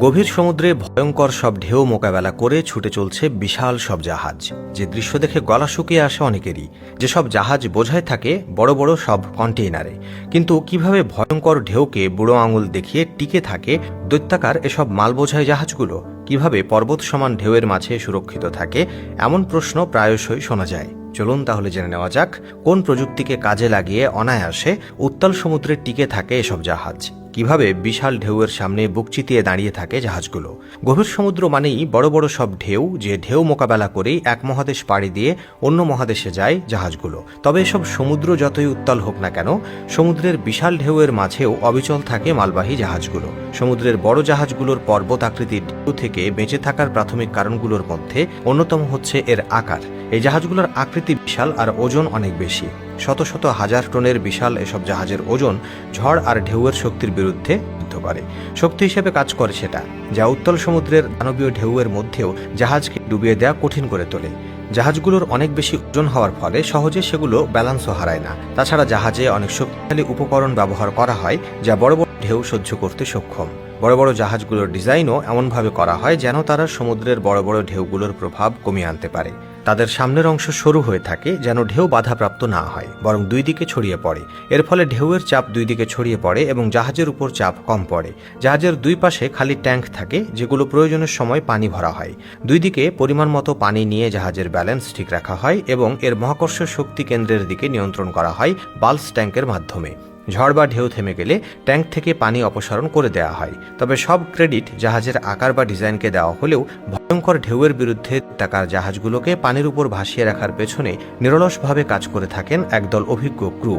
গভীর সমুদ্রে ভয়ঙ্কর সব ঢেউ মোকাবেলা করে ছুটে চলছে বিশাল সব জাহাজ। যে দৃশ্য দেখে গলা শুকিয়ে আসে অনেকেরই। যেসব জাহাজ বোঝাই থাকে বড় বড় সব কন্টেইনারে, কিন্তু কিভাবে ভয়ঙ্কর ঢেউকে বুড়ো আঙুল দেখিয়ে টিকে থাকে দৈত্যাকার এসব মাল বোঝাই জাহাজগুলো? কিভাবে পর্বত সমান ঢেউয়ের মাঝে সুরক্ষিত থাকে, এমন প্রশ্ন প্রায়শই শোনা যায়। চলুন তাহলে জেনে নেওয়া যাক কোন প্রযুক্তিকে কাজে লাগিয়ে অনায়াসে উত্তাল সমুদ্রে টিকে থাকে এসব জাহাজ। কিভাবে বিশাল ঢেউয়ের সামনে বুক চিতিয়ে দাঁড়িয়ে থাকে জাহাজগুলো। গভীর সমুদ্র মানেই বড় বড় সব ঢেউ, যে ঢেউ মোকাবেলা করেই এক মহাদেশ পাড়ি দিয়ে অন্য মহাদেশে যায় জাহাজগুলো। তবে এসব সমুদ্র যতই উত্তাল হোক না কেন, সমুদ্রের বিশাল ঢেউয়ের মাঝেও অবিচল থাকে মালবাহী জাহাজগুলো। সমুদ্রের বড় জাহাজগুলোর পর্বত আকৃতির ঢেউ থেকে বেঁচে থাকার প্রাথমিক কারণগুলোর মধ্যে অন্যতম হচ্ছে এর আকার। এই জাহাজগুলোর আকৃতি বিশাল আর ওজন অনেক বেশি। শত শত হাজার টনের বিশাল এসব জাহাজের ওজন ঝড় আর ঢেউয়ের শক্তির বিরুদ্ধে যুদ্ধ করে। শক্তি হিসেবে কাজ করে সেটা, যা উত্তাল সমুদ্রের দানবীয় ঢেউয়ের মধ্যেও জাহাজকে ডুবিয়ে দেওয়া কঠিন করে তোলে। জাহাজগুলোর অনেক বেশি ওজন হওয়ার ফলে সহজে সেগুলো ব্যালান্সও হারায় না। তাছাড়া জাহাজে অনেক শক্তিশালী উপকরণ ব্যবহার করা হয়, যা বড় বড় ঢেউ সহ্য করতে সক্ষম। বড় বড় জাহাজগুলোর ডিজাইনও এমনভাবে করা হয় যেন তারা সমুদ্রের বড় বড় ঢেউগুলোর প্রভাব কমিয়ে আনতে পারে। তাদের সামনের অংশ সরু হয়ে থাকে যেন ঢেউ বাধাপ্রাপ্ত না হয়, বরং দুই দিকে ছড়িয়ে পড়ে। এর ফলে ঢেউয়ের চাপ দুই দিকে ছড়িয়ে পড়ে এবং জাহাজের উপর চাপ কম পড়ে। জাহাজের দুই পাশে খালি ট্যাঙ্ক থাকে, যেগুলো প্রয়োজনের সময় পানি ভরা হয়। দুই দিকে পরিমাণ মতো পানি নিয়ে জাহাজের ব্যালেন্স ঠিক রাখা হয় এবং এর মহাকর্ষ শক্তি কেন্দ্রের দিকে নিয়ন্ত্রণ করা হয় বাল্স ট্যাঙ্কের মাধ্যমে। ঝড় বা ঢেউ থেমে গেলে ট্যাঙ্ক থেকে পানি অপসারণ করে দেওয়া হয়। তবে সব ক্রেডিট জাহাজের আকার বা ডিজাইনকে দেওয়া হলেও ভয়ঙ্কর ঢেউয়ের বিরুদ্ধে টাকার জাহাজগুলোকে পানির উপর ভাসিয়ে রাখার পেছনে নিরলসভাবে কাজ করে থাকেন একদল অভিজ্ঞ ক্রু।